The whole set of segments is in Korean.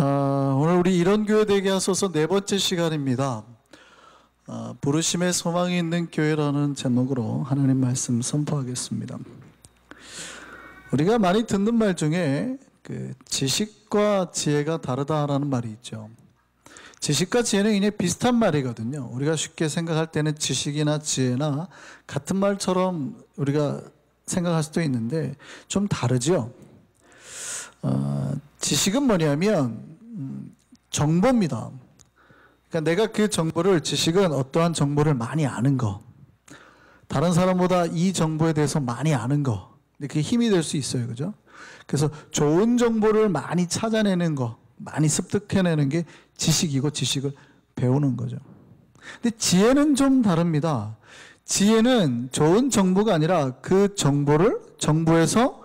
오늘 우리 이런교회 되게 하소서 네 번째 시간입니다. 부르심의 소망이 있는 교회라는 제목으로 하나님 말씀 선포하겠습니다. 우리가 많이 듣는 말 중에 지식과 지혜가 다르다라는 말이 있죠. 지식과 지혜는 그냥 비슷한 말이거든요. 우리가 쉽게 생각할 때는 지식이나 지혜나 같은 말처럼 우리가 생각할 수도 있는데 좀 다르죠. 지식은 뭐냐면 정보입니다. 그러니까 내가 그 정보를, 지식은 어떠한 정보를 많이 아는 거, 다른 사람보다 이 정보에 대해서 많이 아는 거, 근데 그게 힘이 될 수 있어요, 그죠? 그래서 좋은 정보를 많이 찾아내는 거, 많이 습득해내는 게 지식이고, 지식을 배우는 거죠. 근데 지혜는 좀 다릅니다. 지혜는 좋은 정보가 아니라 그 정보에서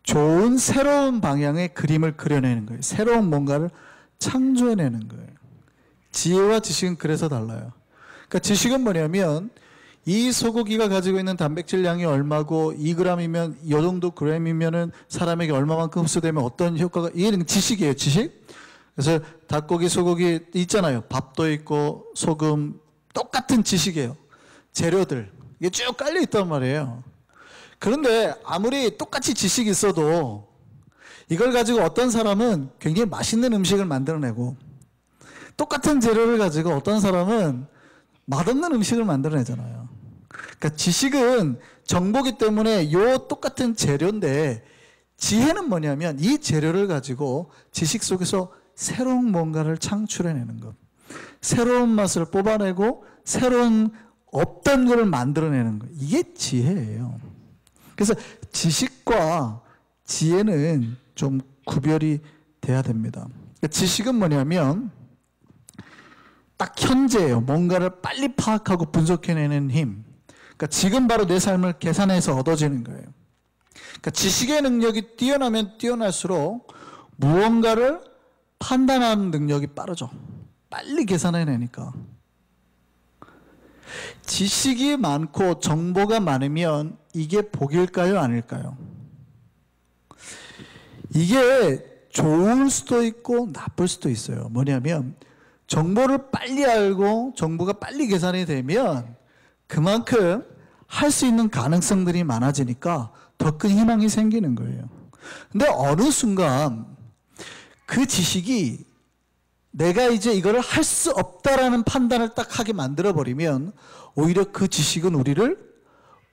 좋은 새로운 방향의 그림을 그려내는 거예요. 새로운 뭔가를 창조해내는 거예요. 지혜와 지식은 그래서 달라요. 그러니까 지식은 뭐냐면 이 소고기가 가지고 있는 단백질 양이 얼마고 2g이면 이 정도 g이면은 사람에게 얼마만큼 흡수되면 어떤 효과가, 이게 지식이에요. 지식. 그래서 닭고기, 소고기 있잖아요. 밥도 있고 소금, 똑같은 지식이에요. 재료들 이게 쭉 깔려 있단 말이에요. 그런데 아무리 똑같이 지식이 있어도 이걸 가지고 어떤 사람은 굉장히 맛있는 음식을 만들어내고, 똑같은 재료를 가지고 어떤 사람은 맛없는 음식을 만들어내잖아요. 그러니까 지식은 정보기 때문에 요 똑같은 재료인데, 지혜는 뭐냐면 이 재료를 가지고 지식 속에서 새로운 뭔가를 창출해내는 것, 새로운 맛을 뽑아내고 새로운 없던 것을 만들어내는 것, 이게 지혜예요. 그래서 지식과 지혜는 좀 구별이 돼야 됩니다. 지식은 뭐냐면 딱 현재예요. 뭔가를 빨리 파악하고 분석해내는 힘. 그러니까 지금 바로 내 삶을 계산해서 얻어지는 거예요. 그러니까 지식의 능력이 뛰어나면 뛰어날수록 무언가를 판단하는 능력이 빠르죠. 빨리 계산해내니까. 지식이 많고 정보가 많으면 이게 복일까요, 아닐까요? 이게 좋을 수도 있고 나쁠 수도 있어요. 뭐냐면 정보를 빨리 알고 정보가 빨리 계산이 되면 그만큼 할 수 있는 가능성들이 많아지니까 더 큰 희망이 생기는 거예요. 근데 어느 순간 그 지식이 내가 이제 이거를 할 수 없다라는 판단을 딱 하게 만들어버리면 오히려 그 지식은 우리를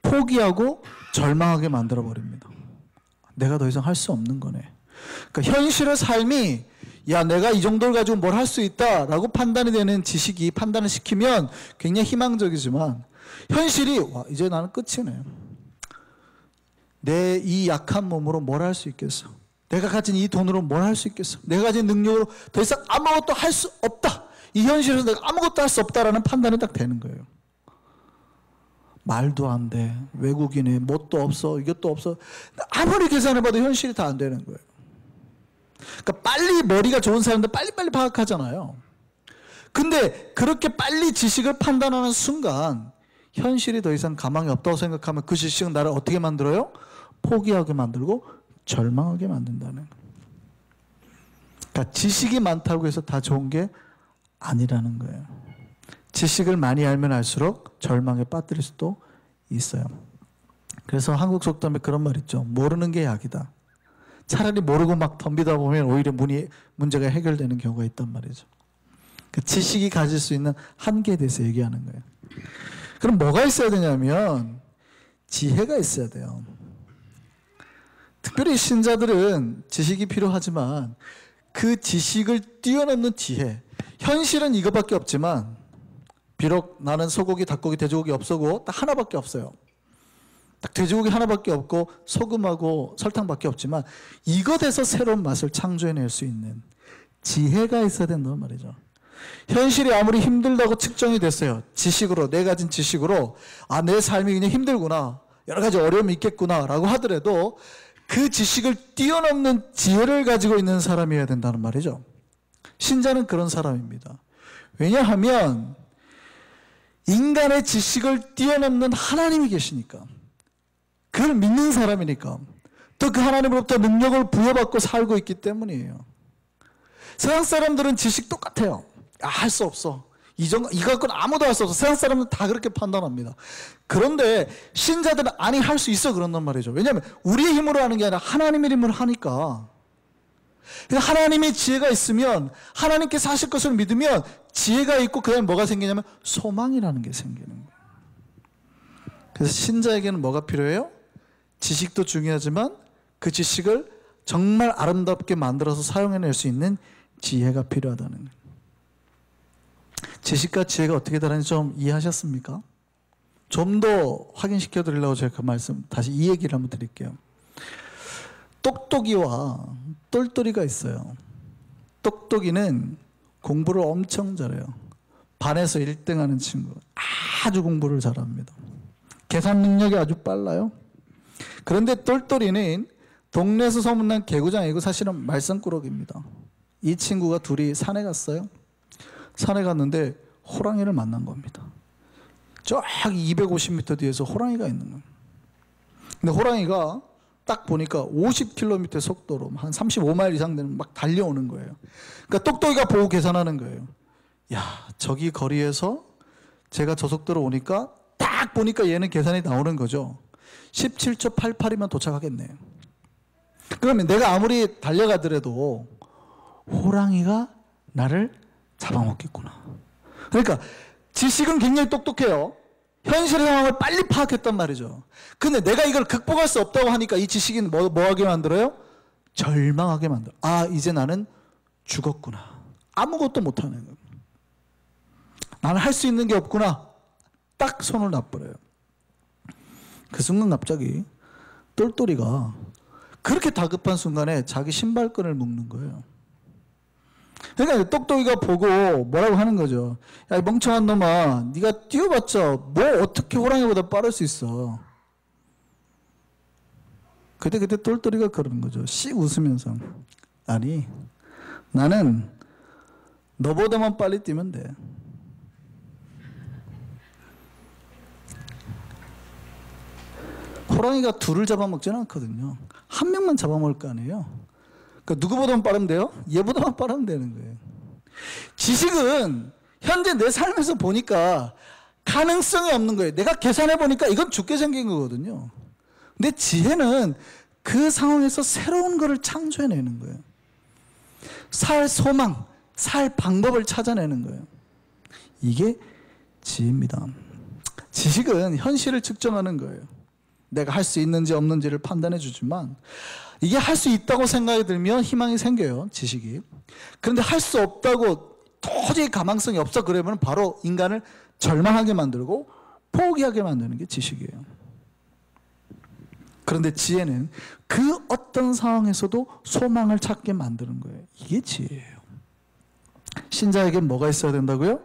포기하고 절망하게 만들어버립니다. 내가 더 이상 할 수 없는 거네. 그러니까 현실의 삶이, 야, 내가 이 정도를 가지고 뭘 할 수 있다라고 판단이 되는 지식이 판단을 시키면 굉장히 희망적이지만, 현실이, 와, 이제 나는 끝이네. 내 이 약한 몸으로 뭘 할 수 있겠어? 내가 가진 이 돈으로 뭘 할 수 있겠어? 내가 가진 능력으로 더 이상 아무것도 할 수 없다. 이 현실에서 내가 아무것도 할 수 없다라는 판단이 딱 되는 거예요. 말도 안 돼. 외국인에 뭣도 없어. 이것도 없어. 아무리 계산해봐도 현실이 다 안 되는 거예요. 그러니까 빨리 머리가 좋은 사람들 빨리빨리 파악하잖아요. 근데 그렇게 빨리 지식을 판단하는 순간 현실이 더 이상 가망이 없다고 생각하면 그 지식은 나를 어떻게 만들어요? 포기하게 만들고 절망하게 만든다는 거예요. 그러니까 지식이 많다고 해서 다 좋은 게 아니라는 거예요. 지식을 많이 알면 알수록 절망에 빠뜨릴 수도 있어요. 그래서 한국 속담에 그런 말 있죠. 모르는 게 약이다. 차라리 모르고 막 덤비다 보면 오히려 문제가 해결되는 경우가 있단 말이죠. 그 지식이 가질 수 있는 한계에 대해서 얘기하는 거예요. 그럼 뭐가 있어야 되냐면 지혜가 있어야 돼요. 특별히 신자들은 지식이 필요하지만 그 지식을 뛰어넘는 지혜, 현실은 이거밖에 없지만 비록 나는 소고기, 닭고기, 돼지고기 없어고 딱 하나밖에 없어요. 딱 돼지고기 하나밖에 없고 소금하고 설탕밖에 없지만 이것에서 새로운 맛을 창조해낼 수 있는 지혜가 있어야 된단 말이죠. 현실이 아무리 힘들다고 측정이 됐어요. 지식으로, 내가 가진 지식으로, 아, 내 삶이 그냥 힘들구나, 여러 가지 어려움이 있겠구나 라고 하더라도 그 지식을 뛰어넘는 지혜를 가지고 있는 사람이어야 된다는 말이죠. 신자는 그런 사람입니다. 왜냐하면 인간의 지식을 뛰어넘는 하나님이 계시니까, 그걸 믿는 사람이니까, 또 그 하나님으로부터 능력을 부여받고 살고 있기 때문이에요. 세상 사람들은 지식 똑같아요. 할 수 없어. 이거 갖고는 아무도 할 수 없어. 세상 사람들은 다 그렇게 판단합니다. 그런데 신자들은 아니, 할 수 있어 그런단 말이죠. 왜냐하면 우리의 힘으로 하는 게 아니라 하나님의 힘으로 하니까. 하나님의 지혜가 있으면, 하나님께서 하실 것을 믿으면 지혜가 있고, 그 다음에 뭐가 생기냐면 소망이라는 게 생기는 거예요. 그래서 신자에게는 뭐가 필요해요? 지식도 중요하지만 그 지식을 정말 아름답게 만들어서 사용해낼 수 있는 지혜가 필요하다는 거예요. 지식과 지혜가 어떻게 다른지 좀 이해하셨습니까? 좀 더 확인시켜 드리려고 제가 그 말씀, 다시 이 얘기를 한번 드릴게요. 똑똑이와 똘똘이가 있어요. 똑똑이는 공부를 엄청 잘해요. 반에서 1등 하는 친구. 아주 공부를 잘합니다. 계산 능력이 아주 빨라요. 그런데 똘똘이는 동네에서 소문난 개구장이고 사실은 말썽꾸러기입니다. 이 친구가 둘이 산에 갔어요. 산에 갔는데 호랑이를 만난 겁니다. 저 250m 뒤에서 호랑이가 있는 거예요. 근데 호랑이가 딱 보니까 50km 속도로 한 35마일 이상 되는 막 달려오는 거예요. 그러니까 똑똑이가 보고 계산하는 거예요. 야, 저기 거리에서 제가 저 속도로 오니까 딱 보니까 얘는 계산이 나오는 거죠. 17초 88이면 도착하겠네. 그러면 내가 아무리 달려가더라도 호랑이가 나를 잡아먹겠구나. 그러니까 지식은 굉장히 똑똑해요. 현실의 상황을 빨리 파악했단 말이죠. 근데 내가 이걸 극복할 수 없다고 하니까 이 지식이 뭐 하게 만들어요? 절망하게 만들어. 아, 이제 나는 죽었구나. 아무것도 못하는 거예요. 나는 할 수 있는 게 없구나. 딱 손을 놔버려요. 그 순간 갑자기 똘똘이가 그렇게 다급한 순간에 자기 신발끈을 묶는 거예요. 그러니까 똑똑이가 보고 뭐라고 하는 거죠. 야, 이 멍청한 놈아, 네가 뛰어봤자 뭐 어떻게 호랑이보다 빠를 수 있어. 그때 똘똘이가 그러는 거죠. 씩 웃으면서. 아니, 나는 너보다만 빨리 뛰면 돼. 호랑이가 둘을 잡아먹지는 않거든요. 한 명만 잡아먹을 거 아니에요. 그러니까 누구보다만 빠르면 돼요? 얘보다만 빠르면 되는 거예요. 지식은 현재 내 삶에서 보니까 가능성이 없는 거예요. 내가 계산해 보니까 이건 죽게 생긴 거거든요. 근데 지혜는 그 상황에서 새로운 거를 창조해내는 거예요. 살 소망, 살 방법을 찾아내는 거예요. 이게 지혜입니다. 지식은 현실을 측정하는 거예요. 내가 할 수 있는지 없는지를 판단해 주지만 이게 할 수 있다고 생각이 들면 희망이 생겨요. 지식이. 그런데 할 수 없다고 도저히 가망성이 없어 그러면 바로 인간을 절망하게 만들고 포기하게 만드는 게 지식이에요. 그런데 지혜는 그 어떤 상황에서도 소망을 찾게 만드는 거예요. 이게 지혜예요. 신자에겐 뭐가 있어야 된다고요?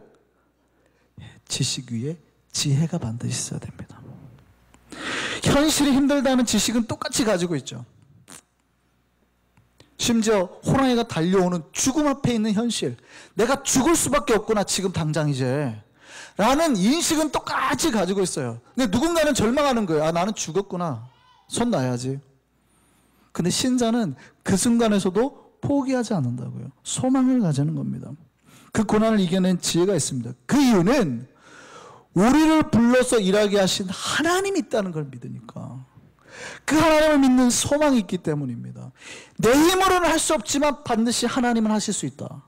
지식 위에 지혜가 반드시 있어야 됩니다. 현실이 힘들다는 지식은 똑같이 가지고 있죠. 심지어 호랑이가 달려오는 죽음 앞에 있는 현실, 내가 죽을 수밖에 없구나 지금 당장 이제 라는 인식은 똑같이 가지고 있어요. 근데 누군가는 절망하는 거예요. 아, 나는 죽었구나, 손 놔야지. 근데 신자는 그 순간에서도 포기하지 않는다고요. 소망을 가지는 겁니다. 그 고난을 이겨낸 지혜가 있습니다. 그 이유는 우리를 불러서 일하게 하신 하나님이 있다는 걸 믿으니까, 그 하나님을 믿는 소망이 있기 때문입니다. 내 힘으로는 할 수 없지만 반드시 하나님은 하실 수 있다.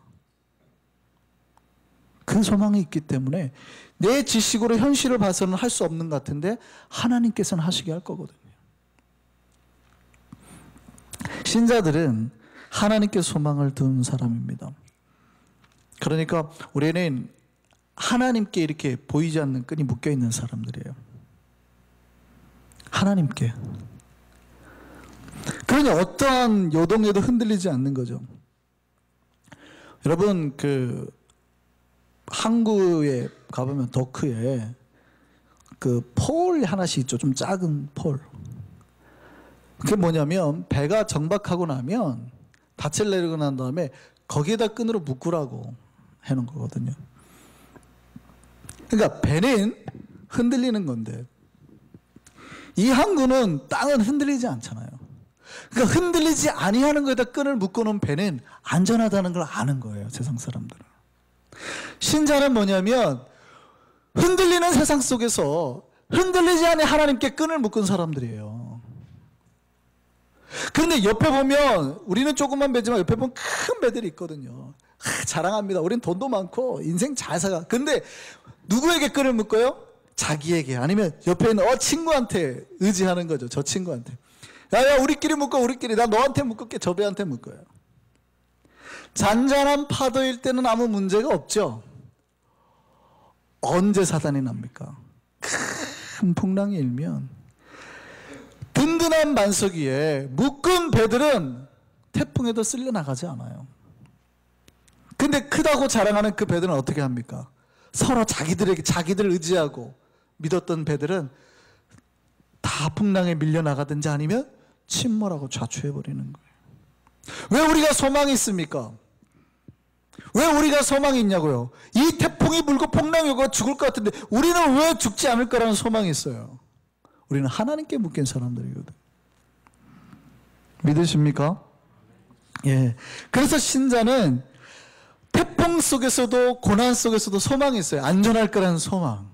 그 소망이 있기 때문에 내 지식으로 현실을 봐서는 할 수 없는 것 같은데 하나님께서는 하시게 할 거거든요. 신자들은 하나님께 소망을 둔 사람입니다. 그러니까 우리는 하나님께 이렇게 보이지 않는 끈이 묶여 있는 사람들이에요. 하나님께. 그러니 어떠한 요동에도 흔들리지 않는 거죠. 여러분, 그 항구에 가보면 도크에 그 폴 하나씩 있죠. 좀 작은 폴. 그게 뭐냐면 배가 정박하고 나면 닻을 내리고 난 다음에 거기에다 끈으로 묶으라고 해놓은 거거든요. 그러니까 배는 흔들리는 건데 이 항구는 땅은 흔들리지 않잖아요. 그러니까 흔들리지 아니하는 거에다 끈을 묶어놓은 배는 안전하다는 걸 아는 거예요, 세상 사람들은. 신자는 뭐냐면 흔들리는 세상 속에서 흔들리지 않는 하나님께 끈을 묶은 사람들이에요. 그런데 옆에 보면 우리는 조그만 배지만 옆에 보면 큰 배들이 있거든요. 자랑합니다. 우린 돈도 많고 인생 잘 살아. 근데 누구에게 끈을 묶어요? 자기에게. 아니면 옆에 있는 친구한테 의지하는 거죠. 저 친구한테. 야야 우리끼리 묶어 우리끼리. 나 너한테 묶을게. 저 배한테 묶어요. 잔잔한 파도일 때는 아무 문제가 없죠. 언제 사단이 납니까? 큰 풍랑이 일면 든든한 반석 위에 묶은 배들은 태풍에도 쓸려 나가지 않아요. 근데 크다고 자랑하는 그 배들은 어떻게 합니까? 서로 자기들 의지하고 믿었던 배들은 다 풍랑에 밀려 나가든지 아니면 침몰하고 좌초해버리는 거예요. 왜 우리가 소망이 있습니까? 왜 우리가 소망이 있냐고요? 이 태풍이 불고 풍랑이 오고 죽을 것 같은데 우리는 왜 죽지 않을 거라는 소망이 있어요? 우리는 하나님께 묶인 사람들이거든. 믿으십니까? 예. 그래서 신자는 태풍 속에서도 고난 속에서도 소망이 있어요. 안전할 거라는 소망.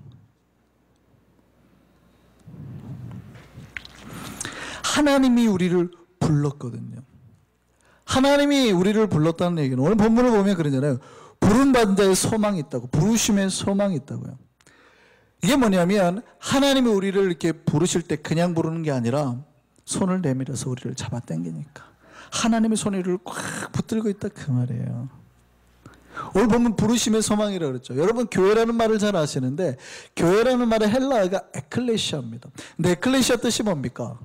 하나님이 우리를 불렀거든요. 하나님이 우리를 불렀다는 얘기는 오늘 본문을 보면 그러잖아요. 부름받은 자의 소망이 있다고. 부르심의 소망이 있다고요. 이게 뭐냐면 하나님이 우리를 이렇게 부르실 때 그냥 부르는 게 아니라 손을 내밀어서 우리를 잡아당기니까 하나님의 손에 우리를 꽉 붙들고 있다 그 말이에요. 오늘 보면 부르심의 소망이라고 그랬죠. 여러분 교회라는 말을 잘 아시는데 교회라는 말의 헬라어가 에클레시아입니다. 근데 에클레시아 뜻이 뭡니까?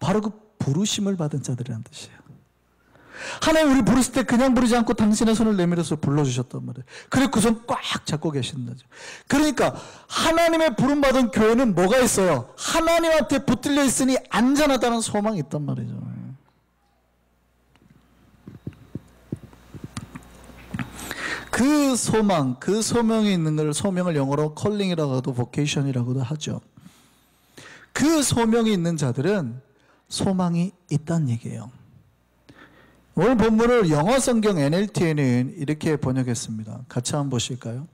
바로 그 부르심을 받은 자들이라는 뜻이에요. 하나님 우리 부르실 때 그냥 부르지 않고 당신의 손을 내밀어서 불러주셨단 말이에요. 그리고 그 손 꽉 잡고 계신 거죠. 그러니까 하나님의 부름받은 교회는 뭐가 있어요? 하나님한테 붙들려 있으니 안전하다는 소망이 있단 말이죠. 그 소망, 그 소명이 있는 걸 소명을 영어로 컬링이라고도 보케이션이라고도 하죠. 그 소명이 있는 자들은 소망이 있다는 얘기예요. 오늘 본문을 영어 성경 NLT에는 이렇게 번역했습니다. 같이 한번 보실까요?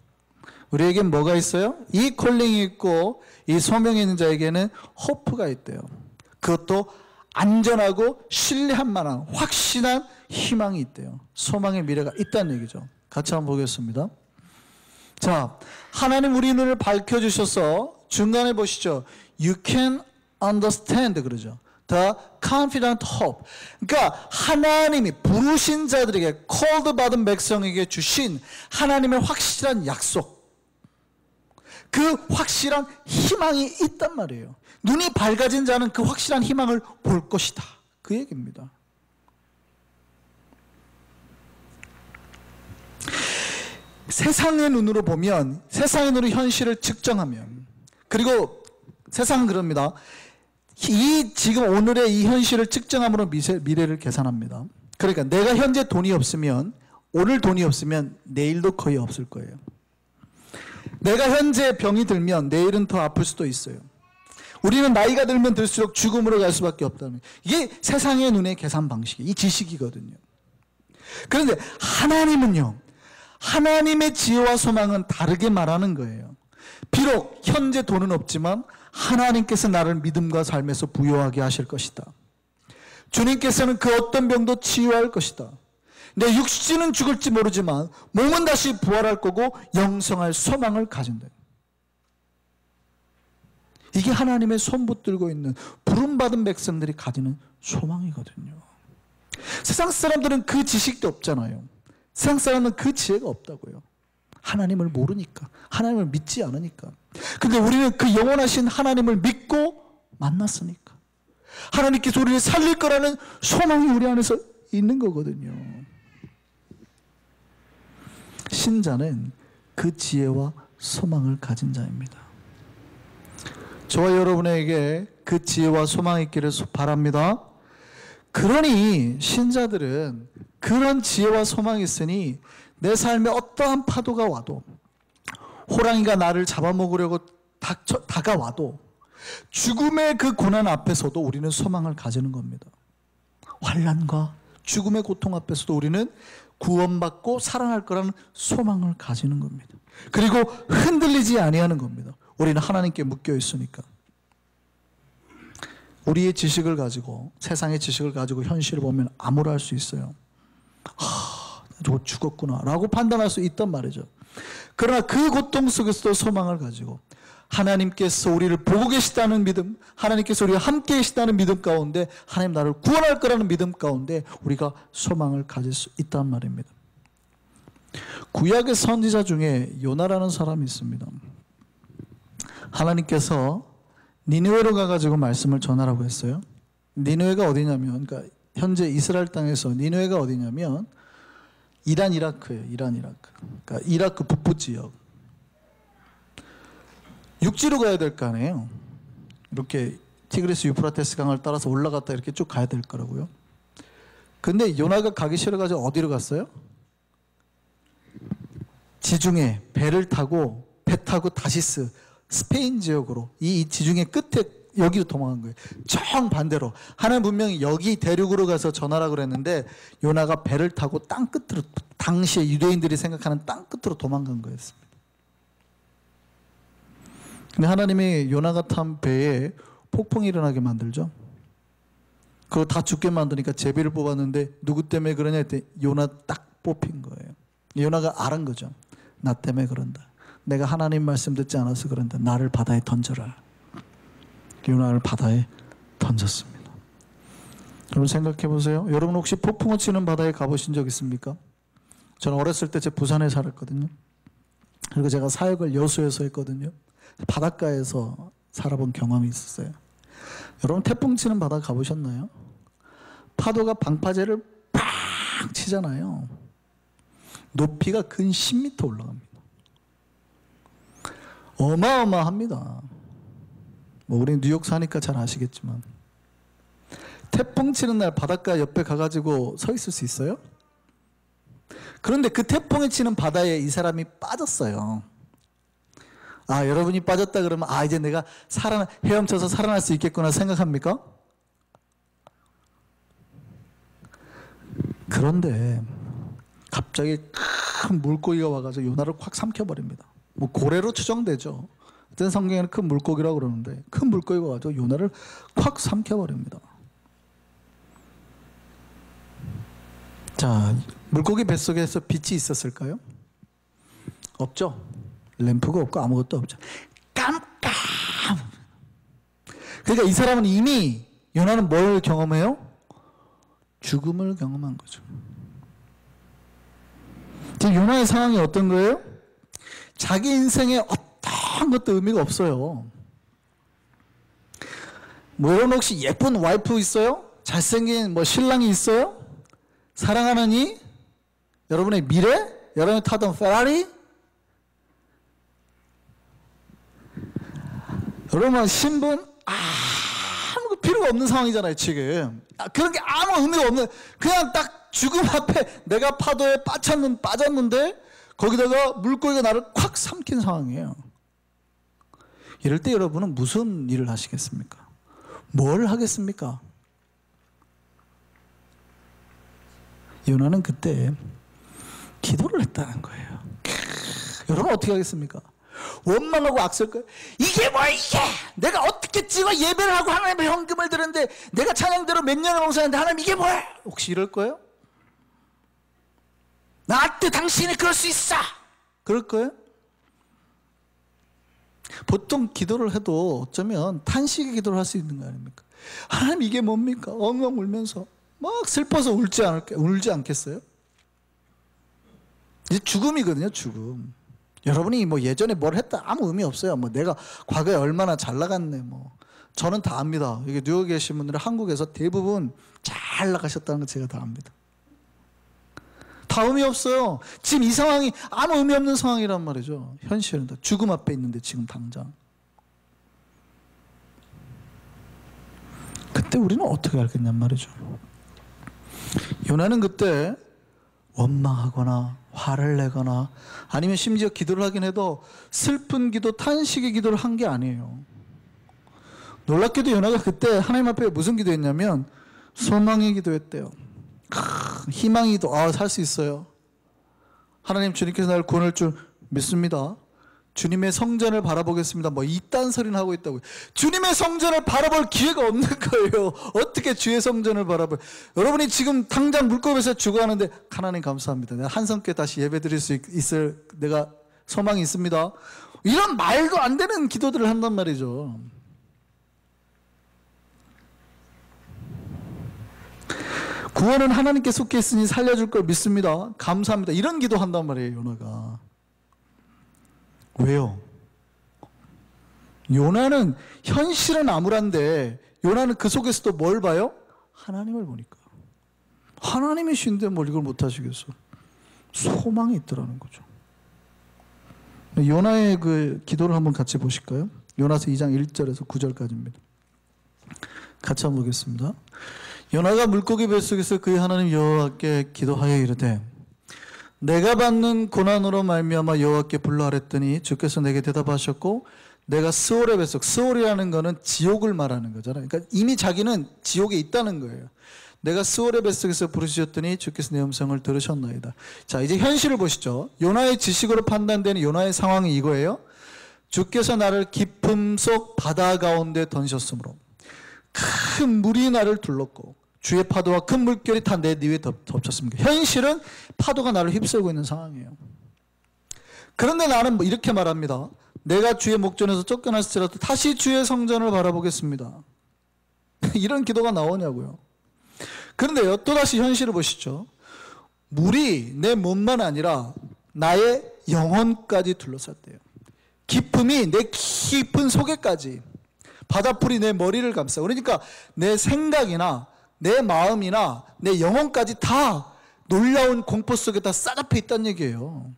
우리에겐 뭐가 있어요? 이 콜링이 있고 이 소명이 있는 자에게는 호프가 있대요. 그것도 안전하고 신뢰할 만한 확신한 희망이 있대요. 소망의 미래가 있다는 얘기죠. 같이 한번 보겠습니다. 자, 하나님 우리 눈을 밝혀주셔서 중간에 보시죠. You can understand 그러죠. The confident hope. 그러니까 하나님이 부르신 자들에게 called 받은 백성에게 주신 하나님의 확실한 약속. 그 확실한 희망이 있단 말이에요. 눈이 밝아진 자는 그 확실한 희망을 볼 것이다. 그 얘기입니다. 세상의 눈으로 보면, 세상의 눈으로 현실을 측정하면, 그리고 세상은 그럽니다. 이 지금 오늘의 이 현실을 측정함으로 미래를 계산합니다. 그러니까 내가 현재 돈이 없으면, 오늘 돈이 없으면 내일도 거의 없을 거예요. 내가 현재 병이 들면 내일은 더 아플 수도 있어요. 우리는 나이가 들면 들수록 죽음으로 갈 수밖에 없다는, 이게 세상의 눈의 계산 방식이, 이 지식이거든요. 그런데 하나님은요, 하나님의 지혜와 소망은 다르게 말하는 거예요. 비록 현재 돈은 없지만 하나님께서 나를 믿음과 삶에서 부여하게 하실 것이다. 주님께서는 그 어떤 병도 치유할 것이다. 내 육신은 죽을지 모르지만 몸은 다시 부활할 거고 영성할 소망을 가진다. 이게 하나님의 손 붙들고 있는 부름받은 백성들이 가지는 소망이거든요. 세상 사람들은 그 지식도 없잖아요. 세상 사람은 그 지혜가 없다고요. 하나님을 모르니까, 하나님을 믿지 않으니까. 근데 우리는 그 영원하신 하나님을 믿고 만났으니까 하나님께서 우리를 살릴 거라는 소망이 우리 안에서 있는 거거든요. 신자는 그 지혜와 소망을 가진 자입니다. 저와 여러분에게 그 지혜와 소망이 있기를 바랍니다. 그러니 신자들은 그런 지혜와 소망이 있으니 내 삶에 어떠한 파도가 와도, 호랑이가 나를 잡아먹으려고 다가와도, 죽음의 그 고난 앞에서도 우리는 소망을 가지는 겁니다. 환난과 죽음의 고통 앞에서도 우리는 구원받고 살아날 거라는 소망을 가지는 겁니다. 그리고 흔들리지 아니하는 겁니다. 우리는 하나님께 묶여 있으니까. 우리의 지식을 가지고, 세상의 지식을 가지고 현실을 보면 암울할 수 있어요. 저거 죽었구나 라고 판단할 수 있단 말이죠. 그러나 그 고통 속에서도 소망을 가지고 하나님께서 우리를 보고 계시다는 믿음, 하나님께서 우리와 함께 계시다는 믿음 가운데, 하나님 나를 구원할 거라는 믿음 가운데 우리가 소망을 가질 수 있단 말입니다. 구약의 선지자 중에 요나라는 사람이 있습니다. 하나님께서 니느웨로 가가지고 말씀을 전하라고 했어요. 니느웨가 어디냐면, 그러니까 현재 이스라엘 땅에서 니느웨가 어디냐면 이란 이라크예요. 이란 이라크. 그러니까 이라크 북부 지역. 육지로 가야 될 거 아니에요. 이렇게 티그리스 유프라테스 강을 따라서 올라갔다 이렇게 쭉 가야 될 거라고요. 근데 요나가 가기 싫어가지고 어디로 갔어요? 지중해 배를 타고, 배 타고 다시스 스페인 지역으로, 이 지중해 끝에 여기로 도망간 거예요. 정반대로. 하나님 분명히 여기 대륙으로 가서 전하라고 그랬는데 요나가 배를 타고 땅 끝으로, 당시에 유대인들이 생각하는 땅 끝으로 도망간 거였습니다. 근데 하나님이 요나가 탄 배에 폭풍이 일어나게 만들죠. 그거 다 죽게 만드니까 제비를 뽑았는데 누구 때문에 그러냐 했더니 요나 딱 뽑힌 거예요. 요나가 알은 거죠. 나 때문에 그런다. 내가 하나님 말씀 듣지 않아서 그런다. 나를 바다에 던져라. 요나를 바다에 던졌습니다. 여러분 생각해 보세요. 여러분 혹시 폭풍우 치는 바다에 가보신 적 있습니까? 저는 어렸을 때 제 부산에 살았거든요. 그리고 제가 사역을 여수에서 했거든요. 바닷가에서 살아본 경험이 있었어요. 여러분 태풍 치는 바다 가보셨나요? 파도가 방파제를 팍 치잖아요. 높이가 근 10m 올라갑니다. 어마어마합니다. 뭐 우리 뉴욕 사니까 잘 아시겠지만 태풍 치는 날 바닷가 옆에 가가지고 서 있을 수 있어요? 그런데 그 태풍이 치는 바다에 이 사람이 빠졌어요. 아, 여러분이 빠졌다 그러면 이제 내가 헤엄쳐서 살아날 수 있겠구나 생각합니까? 그런데 갑자기 큰 물고기가 와가지고 요나를 확 삼켜버립니다. 뭐 고래로 추정되죠. 어떤 성경에는 큰 물고기라고 그러는데 큰 물고기가 와가지고 요나를 확 삼켜버립니다. 자, 물고기 뱃속에서 빛이 있었을까요? 없죠. 램프가 없고 아무것도 없죠. 깜깜. 그러니까 이 사람은 이미, 요나는 뭘 경험해요? 죽음을 경험한 거죠. 지금 요나의 상황이 어떤 거예요? 자기 인생에 어떤 것도 의미가 없어요. 뭐 여러분 혹시 예쁜 와이프 있어요? 잘생긴 뭐 신랑이 있어요? 사랑하는 이? 여러분의 미래? 여러분이 타던 페라리? 여러분 신분? 아무 필요가 없는 상황이잖아요 지금. 그런 게 아무 의미가 없는, 그냥 딱 죽음 앞에 내가 파도에 빠졌는데 거기다가 물고기가 나를 콱 삼킨 상황이에요. 이럴 때 여러분은 무슨 일을 하시겠습니까? 뭘 하겠습니까? 요나는 그때 기도를 했다는 거예요. 여러분 어떻게 하겠습니까? 원망하고 악설 거예요. 이게 뭐야 이게! 내가 어떻게 찍어 예배를 하고 하나님의 헌금을 드렸는데, 내가 찬양대로 몇 년을 봉사했는데 하나님 이게 뭐야! 혹시 이럴 거예요? 나한테 당신이 그럴 수 있어! 그럴 거예요? 보통 기도를 해도 어쩌면 탄식의 기도를 할 수 있는 거 아닙니까? 하나님 이게 뭡니까? 엉엉 울면서 막 슬퍼서 울지 않겠어요? 이제 죽음이거든요, 죽음. 여러분이 뭐 예전에 뭘 했다 아무 의미 없어요. 뭐 내가 과거에 얼마나 잘 나갔네. 뭐 저는 다 압니다. 여기 뉴욕에 계신 분들은 한국에서 대부분 잘 나가셨다는 거 제가 다 압니다. 다 의미 없어요. 지금 이 상황이 아무 의미 없는 상황이란 말이죠. 현실은 다 죽음 앞에 있는데 지금 당장. 그때 우리는 어떻게 알겠냔 말이죠. 요나는 그때 원망하거나 화를 내거나 아니면 심지어 기도를 하긴 해도 슬픈 기도, 탄식의 기도를 한 게 아니에요. 놀랍게도 요나가 그때 하나님 앞에 무슨 기도했냐면 소망의 기도했대요. 희망의 기도. 살 수 있어요. 하나님 주님께서 나를 구원할 줄 믿습니다. 주님의 성전을 바라보겠습니다. 뭐 이딴 소리는 하고 있다고요. 주님의 성전을 바라볼 기회가 없는 거예요. 어떻게 주의 성전을 바라볼. 여러분이 지금 당장 물고기에서 죽어가는데 하나님 감사합니다. 내가 한성께 다시 예배드릴 수 있을 내가 소망이 있습니다. 이런 말도 안 되는 기도들을 한단 말이죠. 구원은 하나님께 속해 있으니 살려줄 걸 믿습니다. 감사합니다. 이런 기도 한단 말이에요, 요나가. 왜요? 요나는 현실은 암울한데 요나는 그 속에서도 뭘 봐요? 하나님을 보니까. 하나님이신데 뭘 이걸 못하시겠어? 소망이 있더라는 거죠. 요나의 그 기도를 한번 같이 보실까요? 요나서 2장 1절에서 9절까지입니다. 같이 한번 보겠습니다. 요나가 물고기 뱃속에서 그의 하나님 여호와께 기도하여 이르되 내가 받는 고난으로 말미암아 여호와께 불러하랬더니 주께서 내게 대답하셨고 내가 스올의 뱃속, 스올이라는 거는 지옥을 말하는 거잖아요. 그러니까 이미 자기는 지옥에 있다는 거예요. 내가 스올의 뱃속에서 부르셨더니 주께서 내 음성을 들으셨나이다. 자, 이제 현실을 보시죠. 요나의 지식으로 판단되는 요나의 상황이 이거예요. 주께서 나를 깊음 속 바다 가운데 던졌으므로 큰 물이 나를 둘렀고 주의 파도와 큰 물결이 다 내 위에 덮쳤습니다. 현실은 파도가 나를 휩쓸고 있는 상황이에요. 그런데 나는 이렇게 말합니다. 내가 주의 목전에서 쫓겨났을지라도 다시 주의 성전을 바라보겠습니다. 이런 기도가 나오냐고요. 그런데요, 또다시 현실을 보시죠. 물이 내 몸만 아니라 나의 영혼까지 둘러쌌대요. 깊음이 내 깊은 속에까지, 바다풀이 내 머리를 감싸. 그러니까 내 생각이나 내 마음이나 내 영혼까지 다 놀라운 공포 속에 다 싸잡혀 있다는 얘기예요.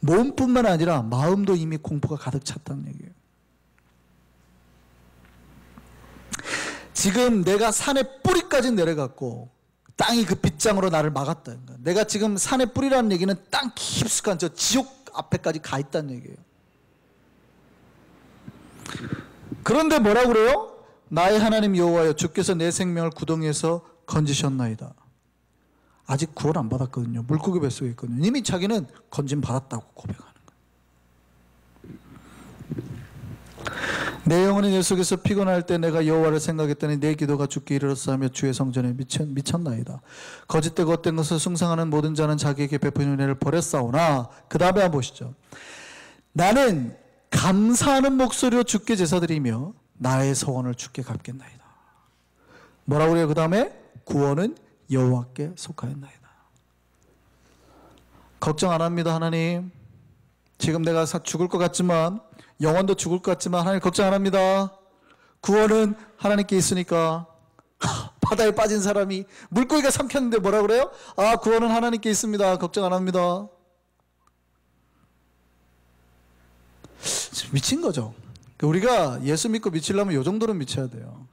몸뿐만 아니라 마음도 이미 공포가 가득 찼다는 얘기예요. 지금 내가 산의 뿌리까지 내려갔고 땅이 그 빗장으로 나를 막았다는 거야. 내가 지금 산의 뿌리라는 얘기는 땅 깊숙한 저 지옥 앞에까지 가 있다는 얘기예요. 그런데 뭐라고 그래요? 나의 하나님 여호와여 주께서 내 생명을 구덩이에서 건지셨나이다. 아직 구원 안 받았거든요. 물고기 뱃속에 있거든요. 이미 자기는 건짐 받았다고 고백하는 거예요. 내 영혼이 내 속에서 피곤할 때 내가 여호와를 생각했더니 내 기도가 주께 이르렀사하며 주의 성전에 미쳤나이다. 거짓되고 헛된 것을 숭상하는 모든 자는 자기에게 베푸는 은혜를 버렸사오나. 그 다음에 한번 보시죠. 나는 감사하는 목소리로 주께 제사드리며 나의 소원을 주께 갚겠나이다. 뭐라고 그래요? 그 다음에 구원은 여호와께 속하였나이다. 걱정 안 합니다. 하나님, 지금 내가 죽을 것 같지만, 영혼도 죽을 것 같지만 하나님 걱정 안 합니다. 구원은 하나님께 있으니까. 바다에 빠진 사람이 물고기가 삼켰는데 뭐라고 그래요? 구원은 하나님께 있습니다. 걱정 안 합니다. 미친 거죠. 우리가 예수 믿고 미치려면 이 정도는 미쳐야 돼요.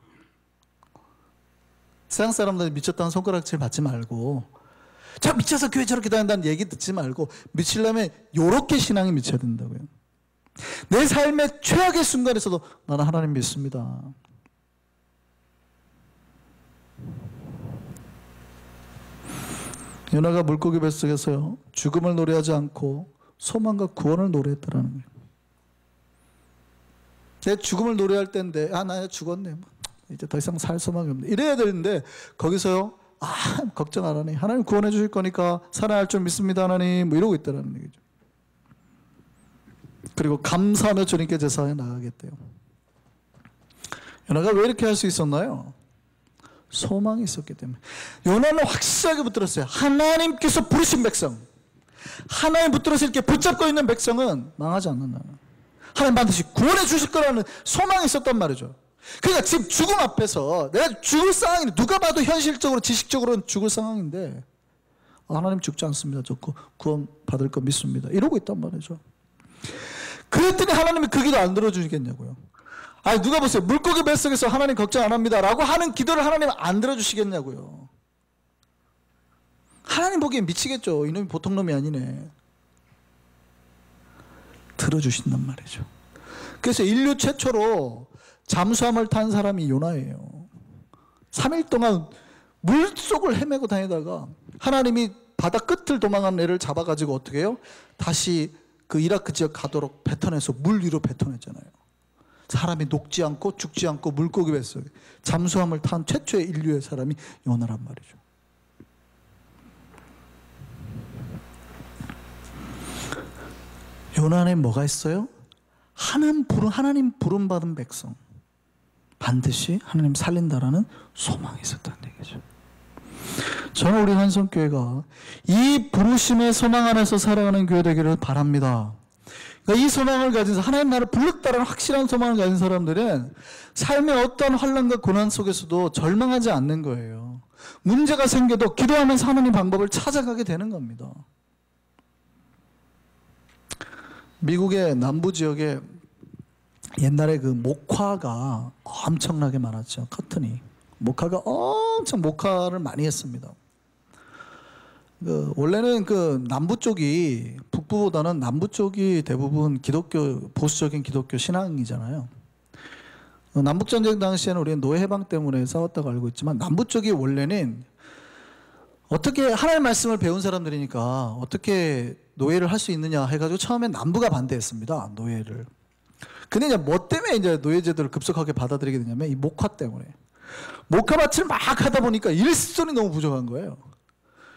세상 사람들 미쳤다는 손가락질 받지 말고, 저 미쳐서 교회 저렇게 다닌다는 얘기 듣지 말고, 미치려면 요렇게 신앙이 미쳐야 된다고요. 내 삶의 최악의 순간에서도 나는 하나님 믿습니다. 요나가 물고기 뱃속에서요, 죽음을 노래하지 않고 소망과 구원을 노래했다라는 거예요. 내 죽음을 노래할 때인데, 나 죽었네. 이제 더 이상 살 소망이 없네. 이래야 되는데, 거기서요, 걱정 안 하네. 하나님 구원해 주실 거니까 살아날 줄 믿습니다, 하나님. 뭐 이러고 있다는 얘기죠. 그리고 감사하며 주님께 제사에 나가겠대요. 요나가 왜 이렇게 할 수 있었나요? 소망이 있었기 때문에. 요나는 확실하게 붙들었어요. 하나님께서 부르신 백성, 하나님 붙들어서 이렇게 붙잡고 있는 백성은 망하지 않는다. 하나님 반드시 구원해 주실 거라는 소망이 있었단 말이죠. 그러니까 지금 죽음 앞에서 내가 죽을 상황인데, 누가 봐도 현실적으로 지식적으로는 죽을 상황인데, 하나님 죽지 않습니다. 저 구원 받을 거 믿습니다. 이러고 있단 말이죠. 그랬더니 하나님이 그 기도 안 들어주시겠냐고요. 누가 보세요. 물고기 뱃속에서 하나님 걱정 안 합니다 라고 하는 기도를 하나님 안 들어주시겠냐고요. 하나님 보기엔 미치겠죠. 이놈이 보통 놈이 아니네. 들어주신단 말이죠. 그래서 인류 최초로 잠수함을 탄 사람이 요나예요. 3일 동안 물속을 헤매고 다니다가 하나님이 바다 끝을 도망간 애를 잡아가지고 어떻게 해요? 다시 그 이라크 지역 가도록 뱉어내서 물 위로 뱉어냈잖아요. 사람이 녹지 않고 죽지 않고 물고기 뱃속에 잠수함을 탄 최초의 인류의 사람이 요나란 말이죠. 요나 안에 뭐가 있어요? 하나님 부름받은 백성, 반드시 하나님 살린다라는 소망이 있었다는 얘기죠. 저는 우리 한성교회가 이 부르심의 소망 안에서 살아가는 교회 되기를 바랍니다. 그러니까 이 소망을 가진, 하나님 나를 불렀다라는 확실한 소망을 가진 사람들은 삶의 어떠한 환난과 고난 속에서도 절망하지 않는 거예요. 문제가 생겨도 기도하면서 하나님 방법을 찾아가게 되는 겁니다. 미국의 남부 지역에 옛날에 그 목화가 엄청나게 많았죠. 커튼이. 목화가 엄청 목화를 많이 했습니다. 원래는 그 남부 쪽이, 북부보다는 남부 쪽이 대부분 기독교, 보수적인 기독교 신앙이잖아요. 남북전쟁 당시에는 우리는 노예 해방 때문에 싸웠다고 알고 있지만, 남부 쪽이 원래는 어떻게 하나님의 말씀을 배운 사람들이니까 어떻게 노예를 할 수 있느냐 해가지고 처음엔 남부가 반대했습니다. 노예를. 근데 이제 뭐 때문에 이제 노예 제도를 급속하게 받아들이게 되냐면 이 목화 때문에. 목화밭을 막 하다 보니까 일손이 너무 부족한 거예요.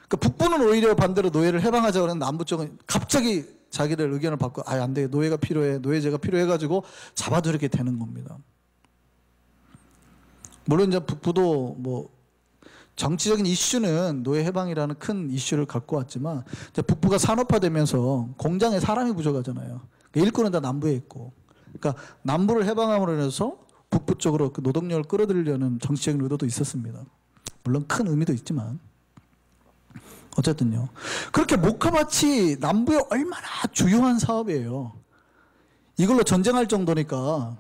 그러니까 북부는 오히려 반대로 노예를 해방하자고 하는 남부 쪽은 갑자기 자기들 의견을 바꿔, 안 돼, 노예가 필요해, 노예제가 필요해가지고 잡아들이게 되는 겁니다. 물론 이제 북부도 뭐 정치적인 이슈는 노예 해방이라는 큰 이슈를 갖고 왔지만, 이제 북부가 산업화되면서 공장에 사람이 부족하잖아요. 그러니까 일꾼은 다 남부에 있고, 그러니까 남부를 해방함으로 인해서 북부 쪽으로 그 노동력을 끌어들이려는 정치적인 의도도 있었습니다. 물론 큰 의미도 있지만 어쨌든요. 그렇게 목화밭이 남부에 얼마나 주요한 사업이에요. 이걸로 전쟁할 정도니까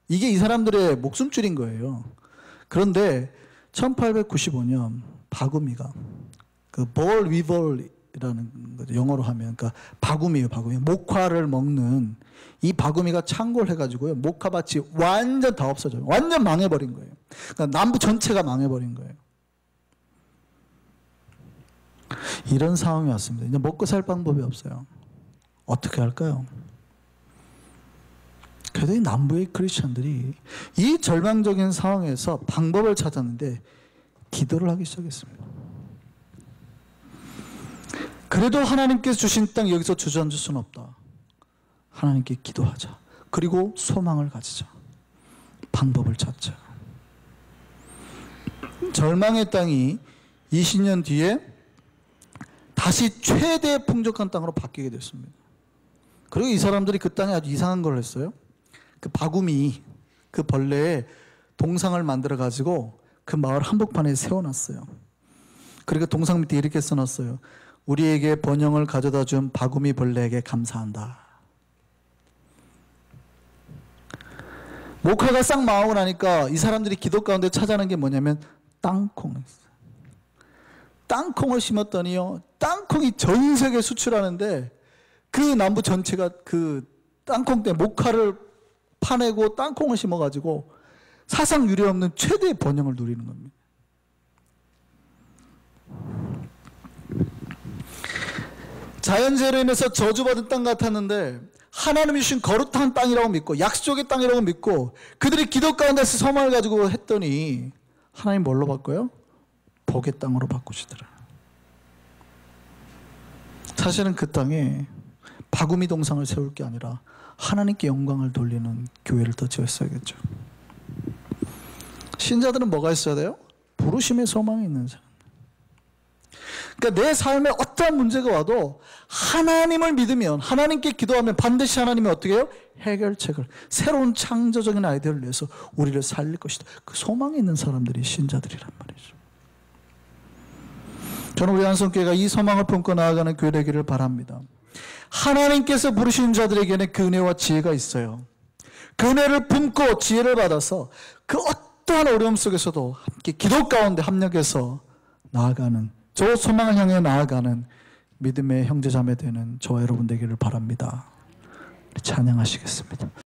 이게 이 사람들의 목숨줄인 거예요. 그런데 1895년 바구미가, 그 벌 위벌이라는 거죠. 영어로 하면 그러니까 바구미예요. 바구미. 목화를 먹는 이 바구미가 창궐 해가지고요, 목화밭이 완전 다 없어져요. 완전 망해버린 거예요. 그러니까 남부 전체가 망해버린 거예요. 이런 상황이 왔습니다. 이제 먹고 살 방법이 없어요. 어떻게 할까요? 그래도 이 남부의 크리스천들이 이 절망적인 상황에서 방법을 찾았는데 기도를 하기 시작했습니다. 그래도 하나님께서 주신 땅 여기서 주저앉을 수는 없다. 하나님께 기도하자. 그리고 소망을 가지자. 방법을 찾자. 절망의 땅이 20년 뒤에 다시 최대 풍족한 땅으로 바뀌게 됐습니다. 그리고 이 사람들이 그 땅에 아주 이상한 걸 했어요. 그 바구미, 그 벌레에 동상을 만들어 가지고 그 마을 한복판에 세워놨어요. 그리고 동상 밑에 이렇게 써놨어요. 우리에게 번영을 가져다 준 바구미 벌레에게 감사한다. 목화가 싹 망하고 나니까 이 사람들이 기도 가운데 찾아낸 게 뭐냐면 땅콩이었어요. 땅콩을 심었더니요, 땅콩이 전 세계 수출하는데 그 남부 전체가 그 땅콩 때문에 목화를 파내고 땅콩을 심어가지고 사상 유례 없는 최대의 번영을 누리는 겁니다. 자연재해로 인해서 저주받은 땅 같았는데 하나님이 주신 거룩한 땅이라고 믿고 약속의 땅이라고 믿고 그들이 기도 가운데서 소망을 가지고 했더니 하나님 뭘로 바꿔요? 복의 땅으로 바꾸시더라. 사실은 그 땅에 바구미 동상을 세울 게 아니라 하나님께 영광을 돌리는 교회를 더 지었어야겠죠. 신자들은 뭐가 있어야 돼요? 부르심의 소망이 있는 사람. 그러니까 내 삶에 어떠한 문제가 와도 하나님을 믿으면, 하나님께 기도하면 반드시 하나님이 어떻게 해요? 해결책을, 새로운 창조적인 아이디어를 내서 우리를 살릴 것이다. 그 소망이 있는 사람들이 신자들이란 말이죠. 저는 우리 한성교회가 이 소망을 품고 나아가는 교회 되기를 바랍니다. 하나님께서 부르신 자들에게는 그 은혜와 지혜가 있어요. 그 은혜를 품고 지혜를 받아서 그 어떠한 어려움 속에서도 함께 기도 가운데 합력해서 나아가는, 저 소망을 향해 나아가는 믿음의 형제자매 되는 저와 여러분 되기를 바랍니다. 찬양하시겠습니다.